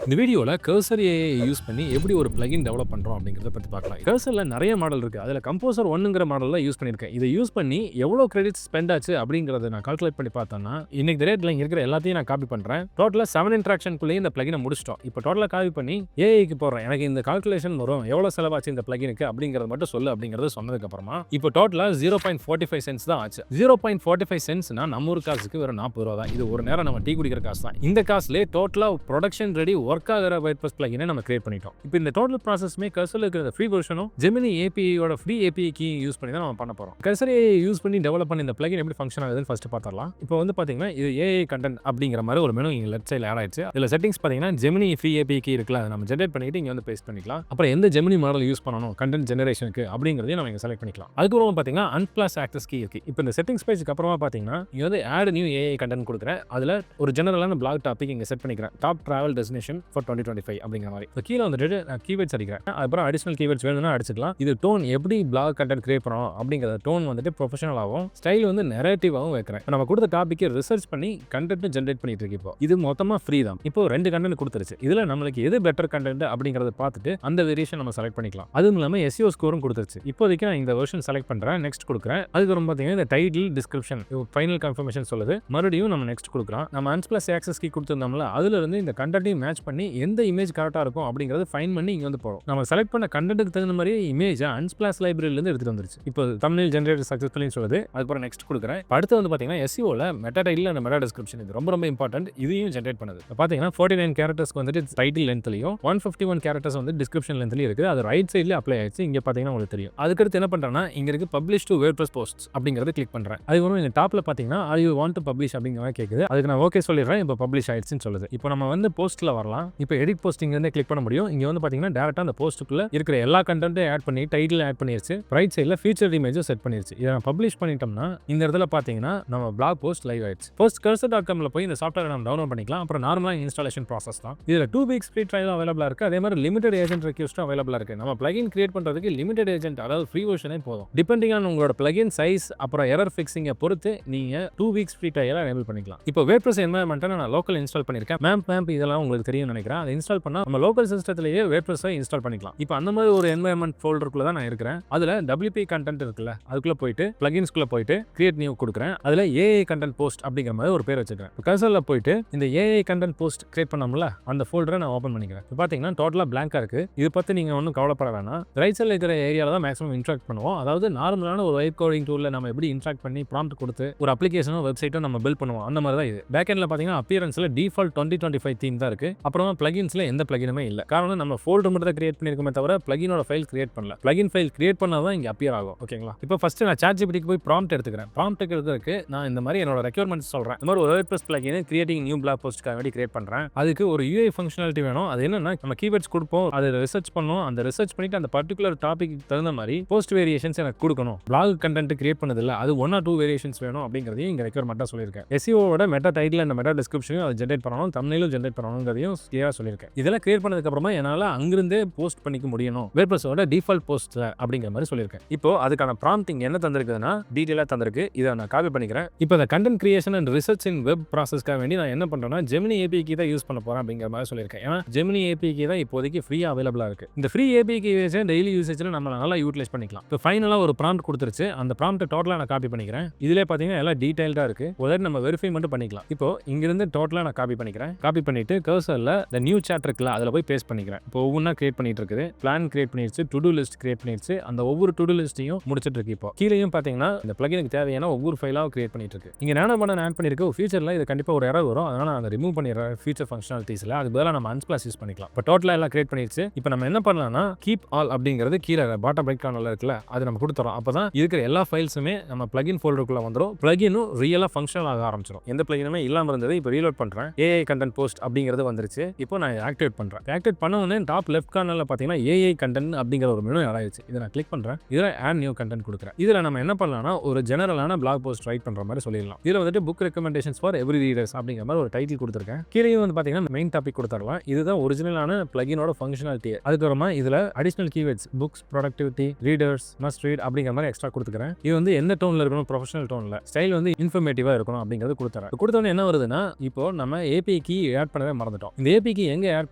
இந்த வீடியோவில் cursor AI use பண்ணி எப்படி ஒரு பிளகின் டெவலப் பண்ணுறோம் அப்படிங்கிறத பற்றி பார்க்கலாம். கர்சரில் நிறைய மாடல் இருக்குது. அதில் கம்போசர் ஒன்னுங்கிற மாடலில் யூஸ் பண்ணியிருக்கேன். இதை யூஸ் பண்ணி எவ்வளோ கிரெடிட்ஸ் ஸ்பெண்ட் ஆச்சு அப்படிங்கிறத நான் கால்குலேட் பண்ணி பார்த்தோன்னா இன்னைக்கு ரேட்டில் இருக்கிற எல்லாத்தையும் நான் காப்பி பண்ணுறேன். டோட்டலாக 7 இன்ட்ராக்ஷன்குள்ளேயே இந்த பிளகினை முடிச்சிட்டோம். இப்போ டோட்டலாக காப்பி பண்ணி ஏஐக்கு போடுறேன். எனக்கு இந்த கால்குலேஷன் வரும், எவ்வளோ செலவாச்சு இந்த பிளகினுக்கு அப்படிங்கிறத மட்டும் சொல்லு அப்படிங்கிறத சொன்னதுக்கப்புறமா இப்போ டோட்டலாக 0.45 சென்ட்ஸ் தான் ஆச்சு. 0.45 சென்ட்ஸ்னா நம்ம ஒரு காசுக்கு வெறும் 40 ரூபா தான். இது ஒரு நேரம் நம்ம டீ குடிக்கிற காசு தான். இந்த காசுலேயே டோட்டலாக ப்ரொடக்ஷன் ரெடி ஒர்க் ஆகிற WordPress plugin நம்ம கிரியேட் பண்ணிட்டோம். இப்போ இந்த டோட்டல் ப்ராசஸ்மே கர்சர்ல இருக்கிற ஃப்ரீ வெர்ஷனும் Gemini API யோட ஃப்ரீ API கீ யூஸ் பண்ணி தான் நம்ம பண்ண போறோம். கர்சர் AI யூஸ் பண்ணி டெவலப் பண்ணி இந்த plugin எப்படி ஃபங்க்ஷன் ஆகுதுன்னு ஃபர்ஸ்ட் பார்த்தறலாம். இப்போ வந்து பாத்தீங்கன்னா இது AI கண்டென்ட் அப்படிங்கிற மாதிரி ஒரு மெனு இங்க லெஃப்ட் சைடுல ஆட் ஆயிடுச்சு. இதுல செட்டிங்ஸ் பாத்தீங்கன்னா Gemini ஃப்ரீ API கீ இருக்குல, அதை நம்ம ஜெனரேட் பண்ணிட்டு இங்க வந்து பேஸ்ட் பண்ணிக்கலாம். அப்புறம் எந்த Gemini மாடல் யூஸ் பண்ணணும் கண்டென்ட் ஜெனரேஷனுக்கு அப்படிங்கறதையும் நம்ம இங்க செலக்ட் பண்ணிக்கலாம். அதுக்கப்புறம் பாத்தீங்கன்னா அன்பிளஸ் ஆக்சஸ் கீ இருக்கு. இப்போ இந்த செட்டிங்ஸ் பேஜுக்கு அப்புறமா பாத்தீங்கன்னா இங்க வந்து ஆட் நியூ AI கண்டென்ட் கொடுக்குறேன். அதுல ஒரு ஜெனரலான பிளாக் டாபிக் இங்க செட் பண்ணிக்கிறேன். டாப் டிராவல் டெஸ்டினேஷன் ஃபார் 2025 அப்படிங்கிற மாதிரி. கீழே வந்துட்டு நான் கீவேர்ட்ஸ் அடிக்கிறேன். அப்புறம் அடிஷனல் கீவேர்ட்ஸ் வேணும்னா அடிச்சுக்கலாம். இது டோன் எப்படி பிளாக் கண்டென்ட் கிரியேட் பண்ணணும் அப்படிங்கிறத டோன் வந்துட்டு ப்ரொஃபஷனலாகவும் ஸ்டைல் வந்து நெரேட்டிவாகவும் வைக்கிறேன். நம்ம கொடுத்த டாபிக்கு ரிசர்ச் பண்ணி கண்டென்ட் ஜென்ரேட் பண்ணிட்டு இருக்கு. இப்போ இது மொத்தமாக ஃப்ரீ தான். இப்போ 2 கண்டென்ட் கொடுத்துருச்சு. இதுல நம்மளுக்கு எது பெட்டர் கண்டென்ட் அப்படிங்கிறத பார்த்துட்டு அந்த வேரியேஷன் நம்ம செலக்ட் பண்ணிக்கலாம். அதுவும் இல்லாமல் SEO ஸ்கோரும் கொடுத்துருச்சு. இப்போதைக்கு நான் இந்த வெர்ஷன் செலக்ட் பண்றேன், நெக்ஸ்ட் கொடுக்குறேன். அதுக்கப்புறம் பார்த்தீங்கன்னா இந்த டைட்டில் டிஸ்கிரிப்ஷன் ஃபைனல் கன்ஃபர்மேஷன் சொல்லுது. மறுபடியும் நம்ம நெக்ஸ்ட் கொடுக்குறோம். நம்ம அன்பிளஸ் ஆக்சஸ் கீ கொடுத்துருந்தோம்ல, அதுல இருந்து இந்த கண்டென்ட்டையும் மேட்ச் பண்ணி எந்த இமேஜ் கரெக்டாக இருக்கும் அப்படிங்கிறது ஃபைன் பண்ணி இங்க வந்து போறோம். நம்ம செலக்ட் பண்ண கண்டென்ட்க்கு தகுந்த மாதிரி இமேஜ் அன்ஸ்பிளாஷ் லைப்ரரியில இருந்து எடுத்துட்டு வந்துருச்சு. இப்போ தம்ப்நெயில் ஜெனரேட் சக்சஸ்ஃபுல்லி சொல்லுது. அதுக்கப்புறம் நெக்ஸ்ட் கொடுக்குறேன். அடுத்து வந்து பாத்தீங்கன்னா SEOல meta title and meta description இது ரொம்ப ரொம்ப இம்பார்ட்டன்ட். இதையும் ஜெனரேட் பண்ணுது. பாத்தீங்கன்னா 49 கேரக்டர்ஸ்க்கு வந்துட்டு டைட்டில் லென்த்லயும் 151 கேரக்டர்ஸ் வந்து டிஸ்கிரிப்ஷன் லென்த்லயும் இருக்கு. அது ரைட் சைடுல அப்ளை ஆயிடுச்சு. இங்க பாத்தீங்கன்னா உங்களுக்கு தெரியும். அதுக்கடுத்து என்ன பண்றேன்னா இங்க இருக்கு பப்ளிஷ் டு WordPress போஸ்ட்ஸ் அப்படிங்கறத கிளிக் பண்றேன். அதுக்கப்புறம் இந்த டாப்ல பாத்தீங்கன்னா are you want to publish அப்படிங்கிற மாதிரி கேக்குது. அதுக்கு நான் ஓகே சொல்லிடுறேன். இப்போ பப்ளிஷ் ஆயிடுச்சுன்னு சொல்லுது. இப்போ நம்ம வந்து போஸ்ட்ல வரலாம். இப்போ எடிட் போஸ்டிங் வந்து கிளிக் பண்ண முடியும். இங்க வந்து பாத்தீங்கன்னா டைரக்டா அந்த போஸ்ட்டுக்குள்ள இருக்கிற எல்லா கண்டென்ட்டையும் ஆட் பண்ணி டைட்டில் ஆட் பண்ணிருச்சு. ரைட் சைடுல ஃபீச்சர் இமேஜும் செட் பண்ணிருச்சு. இதை நான் பப்ளிஷ் பண்ணிட்டோம்னா இந்த இடத்துல பாத்தீங்கன்னா நம்ம பிளாக் போஸ்ட் லைவ் ஆயிடுச்சு. ஃபர்ஸ்ட் cursor.comல போய் இந்த சாஃப்ட்வேரை நம்ம டவுன்லோட் பண்ணிக்கலாம். அப்புறம் நார்மலா இன்ஸ்டாலேஷன் ப்ராசஸ் தான். இதுல 2 weeks ஃப்ரீ ட்ரையல் அவைலபிளா இருக்கு. அதே மாதிரி லிமிடெட் ஏஜென்ட் ரெக்வெஸ்ட் அவைலபிளா இருக்கு. நம்ம பிளகின் கிரியேட் பண்றதுக்கு லிமிடெட் ஏஜென்ட் அதாவது ஃப்ரீ வெர்ஷனே போதும். டிபெண்டிங் ஆன் உங்களோட பிளகின் சைஸ் அப்புறம் எரர் ஃபிக்ஸிங்கை பொறுத்து நீங்க 2 weeks ஃப்ரீ ட்ரையலை எனேபிள் பண்ணிக்கலாம். இப்போ WordPress என்வாயர்மெண்ட்டை நான் லோக்கல் இன்ஸ்டால் பண்ணிருக்கேன். மேம்ப் இதெல்லாம் உங்களுக்கு தெரியும் நினைக்கிறேன். அதை இன்ஸ்டால் பண்ணா நம்ம லோக்கல் சிஸ்டத்திலேயே WordPress-ஐ இன்ஸ்டால் பண்ணிக்கலாம். இப்போ அந்த மாதிரி ஒரு என்வாயர்மெண்ட் ஃபோல்டருக்குள்ள தான் நான் இருக்கிறேன். அதுல WP கண்டென்ட் இருக்குல்ல, அதுக்குள்ள போயிட்டு பிளகின்ஸ்குள்ள போயிட்டு கிரியேட் நியூ கொடுக்குறேன். அதுல AI கண்டென்ட் போஸ்ட் அப்படிங்கிற மாதிரி ஒரு பேர் வச்சிருக்கேன். கர்சர்ல போயிட்டு இந்த AI கண்டென்ட் போஸ்ட் கிரியேட் பண்ணோம்ல, அந்த ஃபோல்டரை நான் ஓபன் பண்ணிக்கிறேன். இப்போ பாத்தீங்கன்னா டோட்டலா பிளாங்கா இருக்கு. இது பத்தி நீங்க ஒன்றும் கவலைப்பட வேணாம். ரைட் சைடுல இருக்கிற ஏரியால தான் மேக்ஸிமம் இன்டராக்ட் பண்ணுவோம். அதாவது நார்மலான ஒரு வைப் கோடிங் டூல்ல நம்ம எப்படி இன்டராக்ட் பண்ணி ப்ராம்ப்ட் கொடுத்து ஒரு அப்ளிகேஷனோ வெப்சைட்டோ நம்ம பில்ட் பண்ணுவோம். அந்த மாதிரி தான் இது. பேக் எண்ட்ல பாத்தீங்கன்னா அப்பியரன்ஸ்ல டிஃபால்ட் 2025 தீம் தான் இருக்கு. அப்புறமா பிளகின்ஸ்ல எந்த பிளகினுமே இல்ல. காரணம் நம்ம ஃபோல்டர் மட்டும் தான் கிரியேட் பண்ணிருக்கோமே தவிர பிளகினோட ஃபைல் கிரியேட் பண்ணல. பிளகின் ஃபைல் கிரியேட் பண்ணாதான் இங்க அப்பியர் ஆகும். ஓகேங்களா? இப்போ ஃபர்ஸ்ட் நான் ChatGPT-க்கு போய் ப்ராம்ப்ட் எடுத்துக்கிறேன். ப்ராம்ப்ட் எடுக்கிறதுக்கு நான் இந்த மாதிரி என்னோட ரெக்யர்மெண்ட்ஸ் சொல்றேன். இந்த மாதிரி ஒரு WordPress plugin creating new blog போஸ்ட்காக வேண்டி கிரியேட் பண்றேன். அதுக்கு ஒரு UI ஃபங்க்ஷனாலிட்டி வேணும். அது என்னன்னா நம்ம கீவேர்ட்ஸ் கொடுப்போம், அதை ரிசர்ச் பண்ணணும். அந்த ரிசர்ச் பண்ணிட்டு அந்த பர்டிகுலர் டாபிக்கு தகுந்த மாதிரி போஸ்ட் வேரியேஷன்ஸ் எனக்கு கொடுக்கணும். பிளாக் கண்டென்ட் கிரியேட் பண்ணது இல்ல, அது 1 or 2 வேரியேஷன்ஸ் வேணும் அப்படிங்கிறதையும் இங்க ரெக்யர்மெண்டா சொல்லியிருக்கேன். SEO-வோட மெட்டா டைட்டில் அண்ட் மெட்டா டிஸ்கிரிப்ஷனையும் அதை ஜெனரேட் பண்ணணும், தம்ப்நெயிலும் ஜெனரேட் பண்ணணும்ங்கிறதையும் கிளியரா சொல்லியிருக்கேன். இதெல்லாம் கிரியேட் பண்ணதுக்கு அப்புறமா என்னால அங்கிருந்தே போஸ்ட் பண்ணிக்க முடியணும் WordPress-ஓட டிஃபால்ட் போஸ்ட்ல அப்படிங்கிற மாதிரி சொல்லியிருக்கேன். இப்போ அதுக்கான ப்ராம்ப்ட் இங்க என்ன தந்திருக்குதுன்னா டீடைலா தந்திருக்கு. இதை நான் காப்பி பண்ணிக்கிறேன். இப்போ இந்த content creation and research in web ப்ராசஸ்க்காக வேண்டி நான் என்ன பண்றேன்னா Gemini API கீ தான் யூஸ் பண்ண போறேன் அப்படிங்கிற மாதிரி சொல்லியிருக்கேன். ஏன்னா Gemini API கீ தான் இப்போதைக்கு ஃப்ரீயா அவைலபிளா இருக்கு. இந்த ஃப்ரீ API கீ டெய்லி யூசேஜ்ல நம்ம நல்லா யூட்டிலைஸ் பண்ணிக்கலாம். இப்போ ஃபைனலா ஒரு ப்ராம்ப்ட் கொடுத்துருச்சு. அந்த ப்ராம்ப்ட் டோட்டலா நான் காப்பி பண்ணிக்கிறேன். இதுல பாத்தீங்கன்னா எல்லாம் டீடைல்டா இருக்கு. உடனே நம்ம வெரிஃபை மட்டும் பண்ணிக்கலாம். இப்போ இங்க இருந்து டோட்டலா நான் காப்பி பண்ணிக்கிறேன். காப்பி பண்ணிட்டு கர்சர்ல the new chat இருக்குல, அதுல போய் பேஸ்ட் பண்ணிக்கிறேன். இப்போ ஒவ்வொன்றா கிரியேட் பண்ணிட்டு இருக்குது. பிளான் கிரியேட் பண்ணிருச்சு, டு டூ லிஸ்ட் கிரியேட் பண்ணிருச்சு. அந்த ஒவ்வொரு டு டூ லிஸ்ட்டையும் முடிச்சிட்டு இருக்கு. இப்போ கீழேயும் பாத்தீங்கன்னா இந்த பிளகினுக்கு தேவையான ஒவ்வொரு ஃபைலாவும் கிரியேட் பண்ணிட்டு இருக்கு. இங்க நானோ பண்ண ஆட் பண்ணிருக்க ஃபியூச்சர்ல இது கண்டிப்பா ஒரு எரர் வரும். அதனால நான் அதை ரிமூவ் பண்ணிடுறேன். ஃபியூச்சர் ஃபங்க்ஷனாலிட்டிஸ்ல அது பதிலா நம்ம அன்ஸ்பிளாஷ் யூஸ் பண்ணிக்கலாம். இப்போ டோட்டலா எல்லாம் கிரியேட் பண்ணிருச்சு. இப்போ நம்ம என்ன பண்ணலாம்னா கீப் ஆல் அப்படிங்கிறது கீழே பாட்டம் ரைட் கார்னர்ல இருக்குல்ல, அது நம்ம கொடுத்துறோம். அப்பதான் இருக்கிற எல்லா ஃபைல்ஸுமே நம்ம பிளகின் ஃபோல்டருக்குள்ள வந்துடும். பிளகினும் ரியலா ஃபங்க்ஷனல் ஆக ஆரம்பிச்சிடும். எந்த பிளகினுமே இல்லாம இருந்தது இப்போ ரீலோட் பண்றேன். AI கண்டென்ட் போஸ்ட் அப்படிங்கிறது வந்துருச்சு. இப்போ நான் ஆக்டிவேட் பண்றேன். ஆக்டிவேட் பண்ண உடனே டாப் லெஃப்ட் கார்னர்ல பாத்தீங்கன்னா AI கண்டென்ட் அப்படிங்கிற ஒரு மெனு ஆட் ஆயிடுச்சு. இதை நான் கிளிக் பண்றேன். இதுல ஆட் நியூ கண்டென்ட் கொடுக்குறேன். இதுல நம்ம என்ன பண்ணலாம்னா ஒரு ஜெனரலான பிளாக் போஸ்ட் ரைட் பண்ற மாதிரி சொல்லிடலாம். இதுல வந்துட்டு book recommendations for every readers அப்படிங்கிற மாதிரி ஒரு டைட்டில் கொடுத்துருக்கேன். கீழே வந்து பாத்தீங்கன்னா மெயின் டாபிக் கொடுத்துடலாம். இதுதான் ஒரிஜினலான பிளகினோட ஃபங்க்ஷனாலிட்டி. அதுக்கப்புறமா இதுல additional keywords books, productivity, readers, must read அப்படிங்கிற மாதிரி எக்ஸ்ட்ரா கொடுத்துக்கிறேன். இது வந்து எந்த டோன்ல இருக்கணும், ப்ரொஃபஷனல் டோன்ல, ஸ்டைல் வந்து இன்ஃபர்மேட்டிவா இருக்கணும் அப்படிங்கிறது கொடுத்துறேன். கொடுத்தோன்னே என்ன வருதுன்னா இப்போ நம்ம API கீ ஆட் பண்ணவே மறந்துட்டோம். இந்த ஏபிக்கு எங்க ஆட்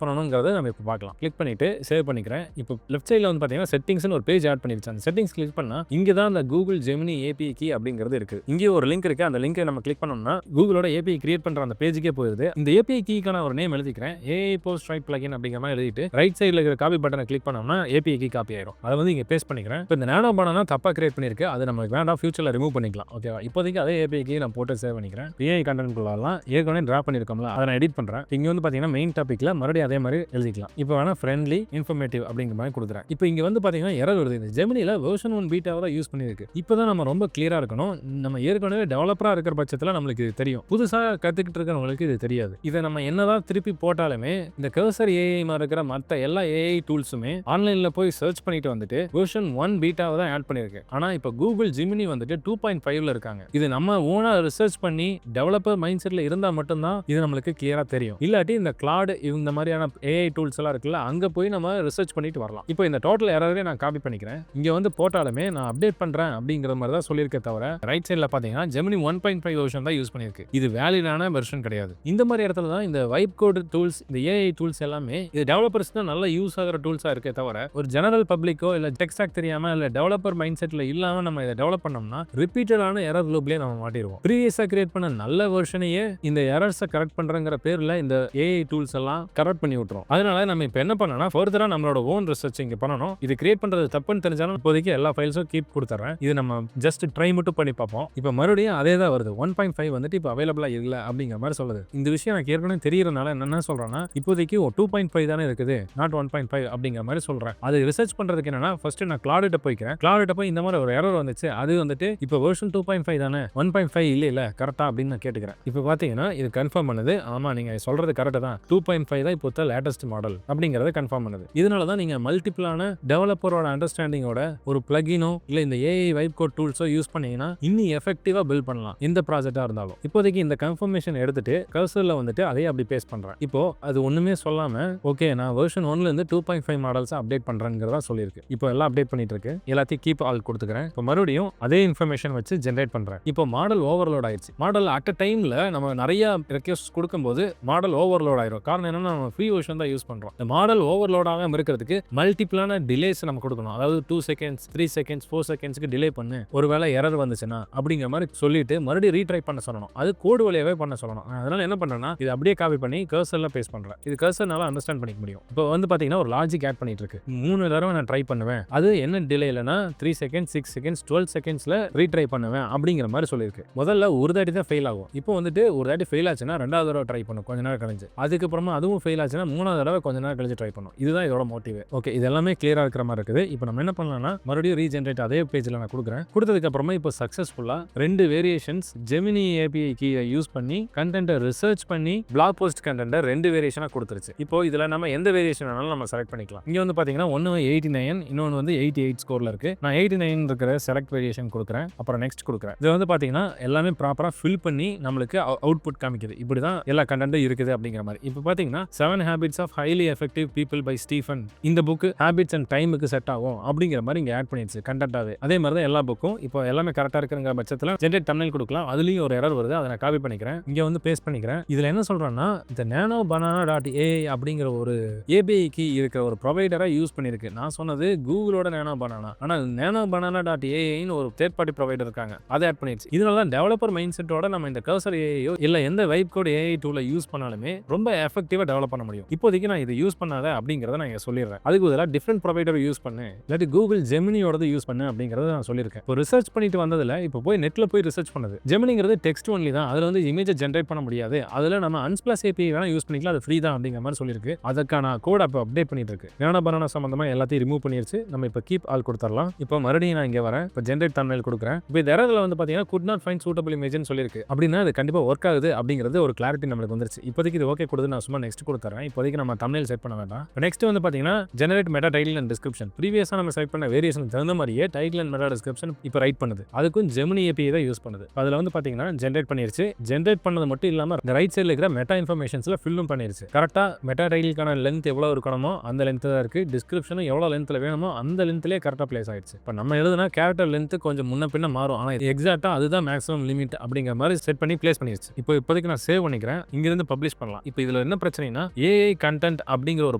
பண்ணணும்ங்கறத நம்ம இப்ப பார்க்கலாம். கிளிக் பண்ணிட்டு சேவ் பண்ணிக்கிறேன். இப்போ லெஃப்ட் சைடுல வந்து பாத்தீங்கன்னா செட்டிங்ஸ்னு ஒரு பேஜ் ஆட் பண்ணிருச்சு. அந்த செட்டிங்ஸ் கிளிக் பண்ணா இங்க தான் அந்த Google Gemini API கீ அப்படிங்கிறது இருக்கு. இங்கே ஒரு லிங்க் இருக்கு. அந்த லிங்கை நம்ம கிளிக் பண்ணோம்னா கூகுளோட API கிரியேட் பண்ற அந்த பேஜுக்கே போயிருது. இந்த API கீக்கான ஒரு நேம் எழுதிக்கிறேன். AI போஸ்ட் ரைட் பிளகின் அப்படிங்கிற மாதிரி எழுதிட்டு ரைட் சைடுல இருக்கிற காப்பி பட்டனை கிளிக் பண்ணோம்னா API கீ காப்பி ஆயிரும். அதை வந்து இங்க பேஸ்ட் பண்ணிக்கிறேன். இப்போ இந்த நானோ பனானா தப்பா கிரியேட் பண்ணிருக்கு. அது நமக்கு வேண்டாம், ஃபியூச்சர்ல ரிமூவ் பண்ணிக்கலாம். ஓகேவா? இப்போதைக்கு அதே API கீ நான் போட்டு சேவ் பண்ணிக்கிறேன். AI கண்டென்ட் குள்ளலாம் ஏற்கனவே டிரா பண்ணிருக்கோம்ல, அதை நான் எடிட் பண்றேன். இங்க வந்து பாத்தீங்கன்னா மெயின் டாபிக்ல மறுபடியும் அதே மாதிரி எழுதிக்கலாம். இப்போ வேணா ஃப்ரெண்ட்லி இன்ஃபர்மேட்டிவ் அப்படிங்கிற மாதிரி கொடுக்குறேன். இப்போ இங்க வந்து பாத்தீங்கன்னா எரர் வருது. இந்த ஜெமினில வெர்ஷன் 1 பீட்டாவை தான் யூஸ் பண்ணிருக்கு. இப்போதான் நம்ம ரொம்ப கிளியரா இருக்கணும். நம்ம ஏற்கனவே டெவலப்பரா இருக்கிற பட்சத்துல நம்மளுக்கு இது தெரியும். புதுசா கத்துக்கிட்டு இருக்கிறவங்களுக்கு இது தெரியாது. இதை நம்ம என்னதான் திருப்பி போட்டாலுமே இந்த கர்சர் AI மாதிரி இருக்கிற மற்ற எல்லா AI டூல்ஸுமே ஆன்லைன்ல போய் சர்ச் பண்ணிட்டு வந்துட்டு வெர்ஷன் 1 பீட்டாவை தான் ஆட் பண்ணிருக்கு. ஆனா இப்போ Google Gemini வந்துட்டு 2.5ல இருக்காங்க. இது நம்ம ஓனா ரிசர்ச் பண்ணி டெவலப்பர் மைண்ட் செட்ல இருந்தா மட்டும்தான் இது நம்மளுக்கு கிளியரா தெரியும். இல்லாட்டி இந்த கிளாட் இந்த மாதிரியான AI டூல்ஸ் எல்லாம் இருக்குல்ல, அங்க போய் நம்ம ரிசர்ச் பண்ணிட்டு வரலாம். இப்போ இந்த டோட்டல் எரரே நான் காப்பி பண்ணிக்கிறேன். இங்க வந்து போட்டாலுமே நான் அப்டேட் பண்றேன் அப்படிங்கிற மாதிரி தான் சொல்லியிருக்கே தவிர ரைட் சைடுல பாத்தீங்கன்னா Gemini 1.5 வெர்ஷன் தான் யூஸ் பண்ணிருக்கு. இது வேலிடான வெர்ஷன் கிடையாது. இந்த மாதிரி இடத்துல தான் இந்த வைப் கோட் டூல்ஸ், இந்த AI டூல்ஸ் எல்லாமே இது டெவலப்பர்ஸ் தான் நல்லா யூஸ் ஆகிற டூல்ஸா இருக்கே தவிர ஒரு ஜெனரல் பப்ளிக்கோ இல்ல டெக் ஸ்டாக் தெரியாம இல்ல டெவலப்பர் மைண்ட் செட்ல இல்லாம நம்ம இதை டெவலப் பண்ணோம்னா ரிப்பீட்டடான எரர் லூப்லயே நம்ம மாட்டிடுவோம். ப்ரீவியஸா கிரியேட் பண்ண நல்ல வெர்ஷனையே இந்த எரர்ஸை கரெக்ட் பண்றங்கிற பேர்ல இந்த AI டூல்ஸ் எல்லாம் கரெக்ட் பண்ணி விட்டுரும். அதனால நம்ம இப்ப என்ன பண்ணனா ஃபர்தரா நம்மளோட ஓன் ரிசர்ச் இங்க பண்ணணும். இது கிரியேட் பண்றது தப்புன்னு தெரிஞ்சாலும் இப்போதைக்கு எல்லா ஃபைல்ஸும் கீப் கொடுத்துறேன். இது நம்ம ஜஸ்ட் ட்ரை மட்டும் பண்ணி பார்ப்போம். இப்போ மறுபடியும் அதே தான் வருது. 1.5 வந்துட்டு இப்போ அவைலபிளா இல்ல அப்படிங்கிற மாதிரி சொல்லுது. இந்த விஷயம் எனக்கு ஏற்கனவே தெரியறதுனால என்ன சொல்றேன்னா இப்போதைக்கு 2.5 தானே இருக்குது, நாட் 1.5 அப்படிங்கிற மாதிரி சொல்றேன். அது ரிசர்ச் பண்றதுக்கு என்னன்னா ஃபர்ஸ்ட் நான் கிளாடிட்ட போய்க்கிறேன். கிளாடிட்ட போய் இந்த மாதிரி ஒரு எரர் வந்துச்சு. அது வந்துட்டு இப்போ வெர்ஷன் 2.5 தானே, 1.5 இல்ல கரெக்டா அப்படின்னு நான் கேட்டுக்கிறேன். இப்போ பாத்தீங்கன்னா இது கன்ஃபார்ம் பண்ணுது. ஆமா, நீங்க சொல்றது கரெக்ட் தான், 2.5 தான் இப்போ லேட்டஸ்ட் மாடல் அப்படிங்கறத கன்ஃபார்ம் பண்ணுது. இதனால தான் நீங்க மல்டிபிளான டெவலப்பரோட அண்டர்ஸ்டாண்டிங்கோட ஒரு பிளகினோ இல்ல இந்த AI வைப் கோட் டூல்ஸோ யூஸ் பண்ணீங்கன்னா இன்னும் எஃபெக்டிவா பில்ட் பண்ணலாம் எந்த ப்ராஜெக்டா இருந்தாலும். இப்போதைக்கு இந்த கன்ஃபர்மேஷன் எடுத்துட்டு கர்சர்ல வந்துட்டு அதையே அப்படி பேஸ்ட் பண்றேன். இப்போ அது ஒண்ணுமே சொல்லாம ஓகே நான் வெர்ஷன் 1ல இருந்து 2.5 மாடல்ஸ் அப்டேட் பண்றேங்கிறதா சொல்லிருக்கு. இப்போ எல்லாம் அப்டேட் பண்ணிட்டு இருக்கு. எல்லாத்தையும் கீப் ஆல் கொடுத்துக்கிறேன். இப்போ மறுபடியும் அதே இன்ஃபர்மேஷன் வச்சு ஜெனரேட் பண்றேன். இப்போ மாடல் ஓவர்லோட் ஆயிடுச்சு. மாடல் அட் அ டைம்ல நம்ம நிறைய ரெக்வெஸ்ட் கொடுக்கும்போது மாடல் ஓவர்லோட் ஆயிரும். காரணம் என்னன்னா நம்ம ஃப்ரீ வெர்ஷன் தான் யூஸ் பண்றோம். இந்த மாடல் ஓவர்லோட் ஆகாம இருக்கிறதுக்கு மல்டிபிளான டிலேஸ் நம்ம கொடுக்கணும். அதாவது 2 செகண்ட்ஸ் 3 செகண்ட்ஸ் 4 செகண்ட்ஸ்க்கு டிலே பண்ணு, ஒருவேளை எரர் வந்துச்சுன்னா அப்படிங்கிற மாதிரி சொல்லிட்டு மறுபடியும் ரீட்ரை பண்ண சொல்லணும். அது கோடு வழியாவே பண்ண சொல்லணும். அதனால என்ன பண்றேன்னா இது அப்படியே காப்பி பண்ணி கர்சர்ல பேஸ்ட் பண்றேன். இது கர்சர்னால அண்டர்ஸ்டாண்ட் பண்ணிக்க முடியும். இப்போ வந்து பாத்தீங்கன்னா ஒரு லாஜிக் ஆட் பண்ணிட்டு இருக்கு. 3 தடவை நான் ட்ரை பண்ணுவேன். அது என்ன டிலே இல்லைன்னா 3 செகண்ட்ஸ் 6 செகண்ட்ஸ் 12 செகண்ட்ஸ்ல ரீட்ரை பண்ணுவேன் அப்படிங்கிற மாதிரி சொல்லியிருக்கு. முதல்ல ஒரு தாட்டி தான் ஃபெயில் ஆகும். இப்போ வந்துட்டு ஒரு தாட்டி ஃபெயில் ஆச்சுன்னா 2வது தடவை ட்ரை பண்ணும் கொஞ்ச நேரம் கழிஞ்சு. அதுக்கப்புறமா அதுவும் ஃபெயில் ஆச்சுன்னா 3வது தடவை கொஞ்ச நேரம் கழிஞ்சு ட்ரை பண்ணும். இதுதான் இதோட மோட்டிவ். ஓகே, இது எல்லாமே கிளியரா இருக்கிற மாதிரி இருக்குது. இப்போ நம்ம என்ன பண்ணலாம்னா மறுபடியும் ரீஜெனரேட் அதே பேஜ்ல நான் கொடுக்குறேன். கொடுத்ததுக்கு அப்புறமா இப்போ சக்சஸ்ஃபுல்லா 2 வேரியேஷன்ஸ் Gemini API கீயை யூஸ் பண்ணி கண்டென்ட்டை ரிசர்ச் பண்ணி பிளாக் போஸ்ட் கண்டென்ட்டை 2 வேரியேஷனா கொடுத்துருச்சு. இப்போ இதுல நம்ம எந்த வேரியேஷன் வேணாலும் நம்ம செலக்ட் பண்ணிக்கலாம். இங்க வந்து பாத்தீங்கன்னா ஒன்னு 89 இன்னொன்னு வந்து 88 ஸ்கோர்ல இருக்கு. நான் 89 இருக்கிற செலக்ட் வேரியேஷன் கொடுக்குறேன். அப்புறம் நெக்ஸ்ட் கொடுக்குறேன். இது வந்து பாத்தீங்கன்னா எல்லாமே ப்ராப்பரா ஃபில் பண்ணி நம்மளுக்கு அவுட்புட் காமிக்குது. இப்படிதான் எல்லா கண்டென்ட்டும் இருக்குது அப்படிங்கிற மாதிரி. இப்போ பாத்தீங்கன்னா 7 Habits of Highly Effective People by Stephen. இந்த புக் ஹேபிட்ஸ் அண்ட் டைமுக்கு செட் ஆகும் அப்படிங்கிற மாதிரி இங்க ஆட் பண்ணிடுச்சு கண்டென்ட்டாவே. அதே மாதிரி தான் எல்லா புக்கும். இப்போ எல்லாமே கரெக்டா இருக்குங்கிற பட்சத்துல ஜெனரேட் தம்ப்நெயில் கொடுக்கலாம். அதுலயும் ஒரு எரர் வருது. அதை நான் காப்பி பண்ணிக்கிறேன். இங்க வந்து பேஸ்ட் பண்ணிக்கிறேன். இதுல என்ன சொல்றேன்னா இந்த nanobanana.ai அப்படிங்கிற ஒரு API கீ இருக்கிற ஒரு ப்ரொவைடரை யூஸ் பண்ணிருக்கு. நான் சொன்னது கூகுளோட nanobanana. ஆனா nanobanana.ai ன்னு ஒரு தேர்ட் பார்ட்டி ப்ரொவைடர் இருக்காங்க. அதை ஆட் பண்ணிடுச்சு. இதனால தான் டெவலப்பர் மைண்ட் செட்டோட நம்ம இந்த கர்சர் AIயோ இல்ல எந்த வைப் கோட் AI டூலை யூஸ் பண்ணாலுமே ரொம்ப எஃபெக்டிவா டெவலப் பண்ண முடியும். இப்போதைக்கு நான் இதை யூஸ் பண்ணாத அப்படிங்கறத நான் இங்க சொல்லிடுறேன். அதுக்கு பதிலா டிஃபரெண்ட் ப்ரொவைடர் யூஸ் பண்ணு, இல்லாட்டி கூகுள் ஜெமினியோடது யூஸ் பண்ணு அப்படிங்கறத நான் சொல்லியிருக்கேன். இப்போ ரிசர்ச் பண்ணிட்டு வந்ததுல இப்போ போய் நெட்ல போய் ரிசர்ச் பண்ணது. ஜெமினிங்கிறது டெக்ஸ்ட் ஒன்லி தான். அதுல வந்து இமேஜை ஜெனரேட் பண்ண முடியாது. அதுல நம்ம Unsplash API வேணா யூஸ் பண்ணிக்கலாம். அது ஃப்ரீ தான் அப்படிங்கிற மாதிரி சொல்லியிருக்கு. அதுக்கான கோட் அப்போ அப்டேட் பண்ணிட்டு இருக்கு. banana சம்பந்தமா எல்லாத்தையும் ரிமூவ் பண்ணிருச்சு. நம்ம இப்போ கீப் ஆல் கொடுத்துடலாம். இப்போ மறுபடியும் நான் இங்க வரேன். இப்போ ஜெனரேட் தம்ப்நெயில் கொடுக்குறேன். இப்போ இந்த எரர்ல வந்து பாத்தீங்கன்னா could not find suitable image ன்னு சொல்லியிருக்கு. அப்படின்னா அது கண்டிப்பா ஒர்க் ஆகுது அப்படிங்கிறது ஒரு கிளாரிட்டி நம்மளுக்கு வந்துருச்சு. இப்போதைக்கு இது ஓகே கொடுத்து நான் சும்மா நெக்ஸ்ட் கொடுத்துறேன். இப்போதைக்கு நம்ம தம்ப்நெயில் செட் பண்ண வேண்டாம். நெக்ஸ்ட் வந்து பாத்தீங்கன்னா generate meta title and description. ப்ரீவியஸா நம்ம செலக்ட் பண்ண வேரியேஷன் தகுந்த மாதிரியே டைட்டில் அண்ட் மெட்டா டிஸ்கிரிப்ஷன் இப்போ ரைட் பண்ணுது. அதுக்கும் Gemini API தான் யூஸ் பண்ணுது. அதுல வந்து பாத்தீங்கன்னா ஜெனரேட் பண்ணிருச்சு. ஜெனரேட் பண்ணது மட்டும் இல்லாம இந்த ரைட் சைடுல இருக்கிற மெட்டா இன்ஃபர்மேஷன்ஸ்ல ஃபில்லும் பண்ணிருச்சு. கரெக்ட்டா மெட்டா டைட்டிலுக்கான லென்த் எவ்வளவு இருக்கணுமோ அந்த லென்த் தான் இருக்கு. டிஸ்கிரிப்ஷனும் எவ்வளவு லென்த்ல வேணுமோ அந்த லென்த்லயே கரெக்ட்டா பிளேஸ் ஆயிடுச்சு. இப்போ நம்ம எழுதுனா கேரக்டர் லென்த் கொஞ்சம் முன்ன பின்ன மாறும். ஆனா எக்ஸாக்ட்டா அதுதான் மேக்ஸிமம் லிமிட் அப்படிங்கிற மாதிரி செட் பண்ணி பிளேஸ் பண்ணிருச்சு. இப்போ இப்போதைக்கு நான் சேவ் பண்ணிக்கிறேன். இங்க இருந்து பப்ளிஷ் பண்ணலாம். இப்போ இதுல என்ன என்ன பிரச்சனைனா ஏஐ கண்டென்ட் அப்படிங்கிற ஒரு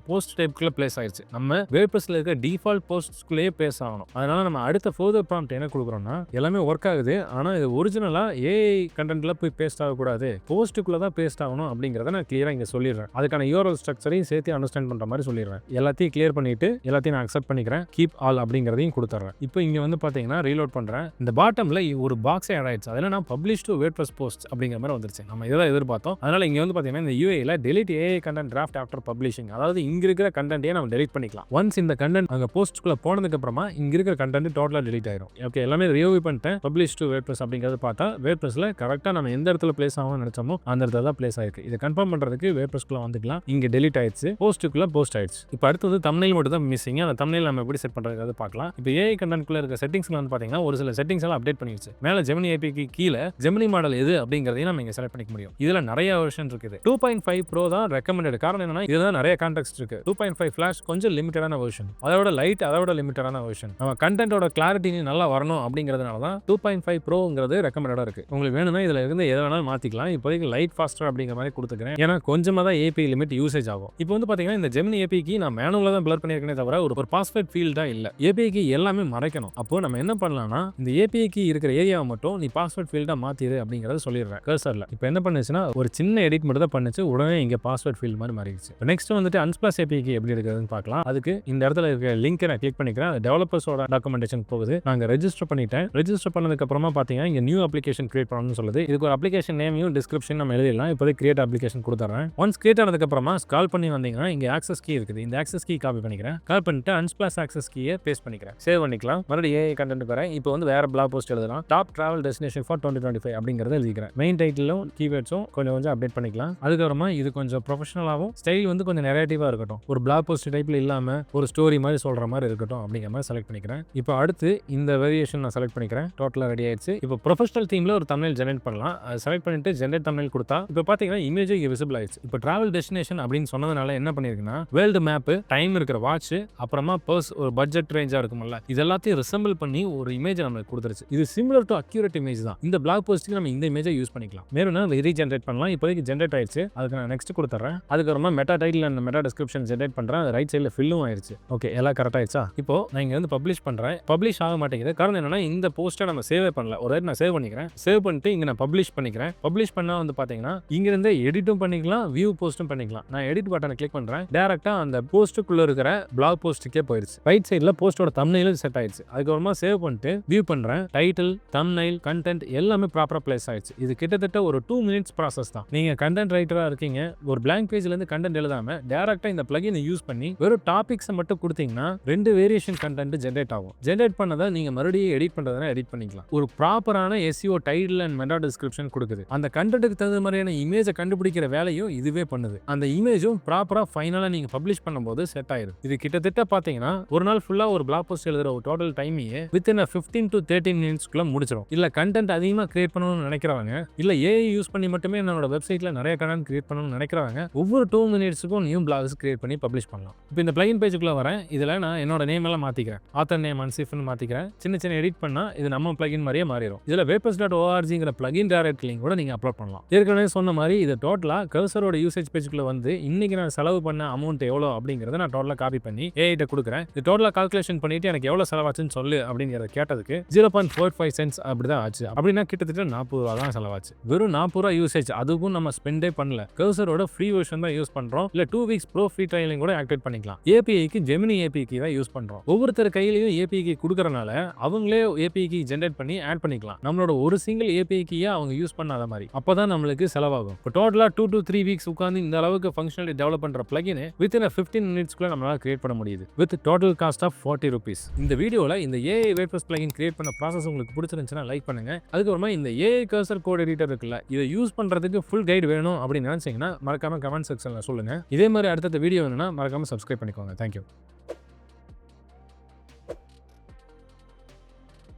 போஸ்ட் டைப்க்குள்ள பிளேஸ் ஆயிருச்சு. நம்ம WordPressல இருக்க டிஃபால்ட் போஸ்ட்ஸ்குள்ளேயே பிளேஸ் ஆகணும். அதனால நம்ம அடுத்த ஃபர்தர் ப்ராம்ப்ட் என்ன கொடுக்குறோம்னா எல்லாமே ஒர்க் ஆகுது. ஆனா இது ஒரிஜினலா ஏஐ கண்டென்ட்ல போய் பேஸ்ட் ஆகக்கூடாது, போஸ்ட்டுக்குள்ள தான் பேஸ்ட் ஆகணும் அப்படிங்கிறத நான் கிளியரா இங்க சொல்லிடுறேன். அதுக்கான URL ஸ்ட்ரக்சரையும் சேர்த்து அண்டர்ஸ்டாண்ட் பண்ற மாதிரி சொல்லிடுறேன். எல்லாத்தையும் கிளியர் பண்ணிட்டு எல்லாத்தையும் நான் அக்செப்ட் பண்ணிக்கிறேன். கீப் ஆல் அப்படிங்கிறதையும் கொடுத்துறேன். இப்போ இங்க வந்து பாத்தீங்கன்னா ரீலோட் பண்றேன். இந்த பாட்டம்ல ஒரு பாக்ஸே ஆட் ஆயிடுச்சு. அதெல்லாம் நான் பப்ளிஷ் டு WordPress போஸ்ட் அப்படிங்கிற மாதிரி வந்துருச்சு. நம்ம இதை எதிர்பார்த்தோம். அதனால இங்க வந்து பாத்தீங்கன்னா இந்த UIல delete AI content draft after publishing, அதாவது இங்க இருக்கிற கண்டென்ட்டே நம்ம delete பண்ணிக்கலாம். ஒன்ஸ் இந்த கண்டென்ட் அங்க போஸ்ட்குள்ள போனதுக்கு அப்புறமா இங்க இருக்கிற கண்டென்ட் டோட்டலா delete ஆயிடும். ஓகே, எல்லாமே ரிவ்யூ பண்ணிட்டேன். பப்ளிஷ் டு WordPress அப்படிங்கறது பார்த்தா WordPressல கரெக்ட்டா நம்ம எந்த இடத்துல பிளேஸ் ஆகணும்னு நினைச்சோமோ அந்த இடத்துல தான் பிளேஸ் ஆயிருக்கு. இதை கன்ஃபார்ம் பண்றதுக்கு WordPressக்குள்ள வந்துக்கலாம். இங்க delete ஆயிடுச்சு, போஸ்ட்டுக்குள்ள போஸ்ட் ஆயிடுச்சு. இப்போ அடுத்து thumbnail மட்டும் தான் மிஸ்ஸிங். அந்த thumbnail நம்ம எப்படி செட் பண்றதுக்கு பார்க்கலாம். இப்போ AI கண்டென்ட்குள்ள இருக்க செட்டிங்ஸ்ல வந்து பாத்தீங்கன்னா ஒரு சில செட்டிங்ஸ் எல்லாம் அப்டேட் பண்ணிருச்சு. மேல Gemini API க்கு கீழ Gemini மாடல் எது அப்படிங்கறதையும் நம்ம இங்க செலக்ட் பண்ணிக்க முடியும். இதுல நிறைய வெர்ஷன் இருக்குது. 2.5 Pro தான் ரெக்கமெண்டட். காரணம் என்னன்னா இதுதான் நிறைய கான்டெக்ஸ்ட் இருக்கு. 2.5 Flash கொஞ்சம் லிமிட்டடான வெர்ஷன், அதோட லைட் அதோட லிமிட்டடான வெர்ஷன். நம்ம கண்டென்ட்டோட கிளாரிட்டி நல்லா வரணும் அப்படிங்கிறதுனால தான் 2.5 Proங்கிறது ரெக்கமெண்டடா இருக்கு. உங்களுக்கு வேணும்னா இதுல இருந்து எதை வேணாலும் மாத்திக்கலாம். இப்போதைக்கு லைட் ஃபாஸ்டர் அப்படிங்கிற மாதிரி கொடுத்துக்கிறேன். ஏன்னா கொஞ்சமா தான் API லிமிட் யூசேஜ் ஆகும். இப்போ வந்து பாத்தீங்கன்னா இந்த Gemini API க்கு நான் மேனுவலா தான் பிளர் பண்ணிருக்கேனே தவிர ஒரு பாஸ்வேர்ட் ஃபீல்டா இல்ல. API க்கு எல்லாமே மறைக்கணும். அப்போ நம்ம என்ன பண்ணலாம்னா இந்த API க்கு இருக்கிற ஏரியாவை மட்டும் நீ பாஸ்வேர்ட் ஃபீல்டா மாத்திரு அப்படிங்கறத சொல்லிடுறேன் கர்சர்ல. இப்போ என்ன பண்ணுச்சுன்னா ஒரு சின்ன எடிட் மட்டும் தான் பண்ணுச்சு, உடனே இங்க பாஸ்வேர்ட் ஃபீல்ட் மாதிரி மாறிடுச்சு. நெக்ஸ்ட் வந்துட்டு Unsplash API க்கு எப்படி இருக்குதுன்னு பார்க்கலாம். அதுக்கு இந்த இடத்துல இருக்க லிங்க் நான் கிளிக் பண்ணிக்கிறேன். டெவலப்பர்ஸோட டாக்குமெண்டேஷன் போகுது. நாங்க ரெஜிஸ்டர் பண்ணிட்டேன். ரெஜிஸ்டர் பண்ணதுக்கு அப்புறமா பாத்தீங்கன்னா இங்க நியூ அப்ளிகேஷன் கிரியேட் பண்ணணும்னு சொல்லுது. இதுக்கு ஒரு அப்ளிகேஷன் நேமையும் டிஸ்கிரிப்ஷன் நம்ம எழுதிடலாம். இப்போதைக்கு கிரியேட் அப்ளிகேஷன் கொடுத்துறேன். ஒன்ஸ் கிரியேட் ஆனதுக்கு அப்புறமா ஸ்க்ரால் பண்ணி வந்தீங்கன்னா இங்க ஆக்சஸ் கீ இருக்குது. இந்த ஆக்சஸ் கீ காப்பி பண்ணிக்கிறேன். காப்பி பண்ணிட்டு Unsplash ஆக்சஸ் கீயை பேஸ்ட் பண்ணிக்கிறேன். சேவ் பண்ணிக்கலாம். மறுபடியும் AI கண்டென்ட் வரேன். இப்போ வந்து வேற பிளாக் போஸ்ட் எழுதலாம். டாப் டிராவல் டெஸ்டினேஷன் ஃபார் 2025 அப்படிங்கறத எழுதிக்கிறேன். மெயின் டைட்டிலும் கீவேர்ட்ஸும் கொஞ்சம் அப்டேட் பண்ணிக்கலாம். அதுக்கப்புறமா இது கொஞ்சம் ப்ரொஃபஷனலாகவும் ஸ்டைல் வந்து கொஞ்சம் நெரேட்டிவா இருக்கட்டும். ஒரு பிளாக் போஸ்ட் டைப்ல இல்லாம ஒரு ஸ்டோரி மாதிரி சொல்ற மாதிரி இருக்கட்டும் அப்படிங்கிற மாதிரி செலக்ட் பண்ணிக்கிறேன். இப்போ அடுத்து இந்த வேரியேஷன் நான் செலக்ட் பண்ணிக்கிறேன். டோட்டலா ரெடி ஆயிடுச்சு. இப்போ ப்ரொஃபஷனல் தீம்ல ஒரு தம்ப்நெயில் ஜெனரேட் பண்ணலாம். அதை செலக்ட் பண்ணிட்டு ஜெனரேட் தம்ப்நெயில் கொடுத்தா இப்போ பாத்தீங்கன்னா இமேஜ் இங்க விசிபிள் ஆயிடுச்சு. இப்போ டிராவல் டெஸ்டினேஷன் அப்படின்னு சொன்னதுனால என்ன பண்ணிருக்குன்னா வேர்ல்டு மேப், டைம் இருக்கிற வாட்ச், அப்புறமா பர்ஸ், ஒரு பட்ஜெட் ரேஞ்சா இருக்கும்ல, இது எல்லாத்தையும் ரிசம்பிள் பண்ணி ஒரு இமேஜ் நமக்கு கொடுத்துருச்சு. இது சிமிலர் டு அக்யூரேட் இமேஜ் தான். இந்த பிளாக் போஸ்ட்டுக்கு நம்ம இந்த இமேஜை யூஸ் பண்ணிக்கலாம். வேணும்னா ரீஜெனரேட் பண்ணலாம். இப்போதைக்கு ஜெனரேட் ஆயிடுச்சு. அதுக்கு நான் நெக்ஸ்ட் கொடுத்துறேன். அதுக்கப்புறமா meta title and meta description generate பண்றேன். அது ரைட் சைடில் ஃபில்லும் ஆயிடுச்சு. ஓகே, எல்லாம் கரெக்ட் ஆயிடுச்சா? இப்போ நான் இங்க வந்து பப்ளிஷ் பண்றேன். பப்ளிஷ் ஆக மாட்டேங்குது. காரணம் என்னன்னா இந்த போஸ்ட்டை நம்ம சேவே பண்ணல. ஒரு நான் சேவ் பண்ணிக்கிறேன். சேவ் பண்ணிட்டு இங்க நான் பப்ளிஷ் பண்ணிக்கிறேன். பப்ளிஷ் பண்ணா வந்து பாத்தீங்கன்னா இங்க இருந்து எடிட்டும் பண்ணிக்கலாம், வியூ போஸ்ட்டும் பண்ணிக்கலாம். நான் எடிட் பட்டனை கிளிக் பண்றேன். டைரக்டா அந்த போஸ்ட்டுக்குள்ள இருக்கிற பிளாக் போஸ்ட்டுக்கே போயிடுச்சு. ரைட் சைடுல போஸ்டோட தம்ப்நெயில் செட் ஆயிடுச்சு. அதுக்கப்புறமா சேவ் பண்ணிட்டு வியூ பண்றேன். டைட்டில், தம்ப்நெயில், கண்டென்ட் எல்லாமே ப்ராப்பரா பிளேஸ் ஆயிடுச்சு. இது கிட்டத்தட்ட ஒரு 2 minutes ப்ராசஸ் தான். நீங்க கண்டென்ட் ரைட்டரா இருக்கீங்க, ஒரு blank பேஜ்ல இருந்து கண்டென்ட் எழுதாம டைரக்டா இந்த பிளகினை யூஸ் பண்ணி வெறும் டாபிக்ஸ் மட்டும் கொடுத்தீங்கன்னா 2 வேரியேஷன் கண்டென்ட் ஜெனரேட் ஆகும். ஜெனரேட் பண்ணதை நீங்க மறுபடியும் எடிட் பண்றதுனா எடிட் பண்ணிக்கலாம். ஒரு ப்ராப்பரான SEO title and meta description கொடுக்குது. அந்த கண்டென்ட்க்கு தகுந்த மாதிரியான இமேஜை கண்டுபிடிக்கிற வேலையும் இதுவே பண்ணுது. அந்த இமேஜும் ப்ராப்பரா ஃபைனலா நீங்க பப்ளிஷ் பண்ணும்போது செட் ஆயிடும். இது கிட்டத்தட்ட பாத்தீங்கன்னா ஒரு நாள் ஃபுல்லா ஒரு பிளாக் போஸ்ட் எழுதுற ஒரு டோட்டல் டைமையே வித்தின் 15 to 13 minutesக்குள்ள முடிச்சிடும். இல்ல கண்டென்ட் அதிகமா கிரியேட் பண்ணணும்னு நினைக்கிறவங்க, இல்ல AI யூஸ் பண்ணி மட்டுமே என்னோட வெப்சைட்ல நிறைய கண்டென்ட் கிரியேட் பண்ணணும்னு நினைக்கிறவங்க ஒவ்வொரு 2 minutesக்கும் நியூ பிளாக்ஸ் கிரியேட் பண்ணி பப்ளிஷ் பண்ணலாம். இப்போ இந்த பிளகின் பேஜுக்குள்ள வரேன். இதுல நான் என்னோட நேம் எல்லாம் மாத்திக்கிறேன். Author name அன்சிஃப்னு மாத்திக்கிறேன். சின்ன எடிட் பண்ணா இது நம்ம பிளகின் மாதிரியே மாறிடும். இதுல wordpress.orgங்கிற பிளகின் டைரக்ட் லிங்க் கூட நீங்க அப்லோட் பண்ணலாம். ஏற்கனவே சொன்ன மாதிரி இது டோட்டலா கர்சரோட யூசேஜ் பேஜுக்குள்ள வந்து இன்னைக்கு நான் செலவு பண்ண அமௌண்ட் எவ்வளவு அப்படிங்கறத நான் டோட்டலா காப்பி பண்ணி AI கிட்ட கொடுக்குறேன். இது டோட்டலா கால்குலேஷன் பண்ணிட்டு எனக்கு எவ்வளவு செலவாச்சுன்னு சொல்லு அப்படிங்கறத கேட்டதுக்கு 0.45 cents அப்படிதான் ஆச்சு. அப்படின்னா கிட்டத்தட்ட 40 ரூபா தான் செலவாச்சு. வெறும் 40 ரூபா யூசேஜ், அதுக்கும் நம்ம ஸ்பெண்டே பண்ணல. கர்சரோட ஃப்ரீ வெர்ஷன் தான் யூஸ் பண்றோம். இல்ல 2 weeks ப்ரோ ஃப்ரீ ட்ரையலிங் கூட ஆக்டிவேட் பண்ணிக்கலாம். API க்கு Gemini API கீ தான் யூஸ் பண்றோம். ஒவ்வொருத்தர் கையிலயும் API கீ கொடுக்கறனால அவங்களே API கீ ஜெனரேட் பண்ணி ஆட் பண்ணிக்கலாம். நம்மளோட ஒரு சிங்கிள் API கீயை அவங்க யூஸ் பண்ணாத மாதிரி. அப்பதான் நம்மளுக்கு செலவாகும். இப்போ டோட்டலா 2 to 3 weeks உட்கார்ந்து இந்த அளவுக்கு ஃபங்க்ஷனாலிட்டி டெவலப் பண்ற பிளகின் வித்தின் 15 minutesக்குள்ள நம்மளால கிரியேட் பண்ண முடியுது. With total cost of 40 rupees. இந்த வீடியோல இந்த AI WordPress plugin கிரியேட் பண்ண ப்ராசஸ் உங்களுக்கு பிடிச்சிருந்துச்சுன்னா லைக் பண்ணுங்க. அதுக்கப்புறமா இந்த AI கர்சர் கோட் எடிட்டர் இருக்குல்ல, இதை யூஸ் பண்றதுக்கு ஃபுல் கைடு வேணும் அப்படின்னு நினைச்சீங்கன்னா மறக்காம கமெண்ட் செக்ஷன்ல சொல்லுங்க. இதே மாதிரி அடுத்த வீடியோ வேணும்னா மறக்காம சப்ஸ்கிரைப் பண்ணிக்கோங்க. தேங்க்யூ.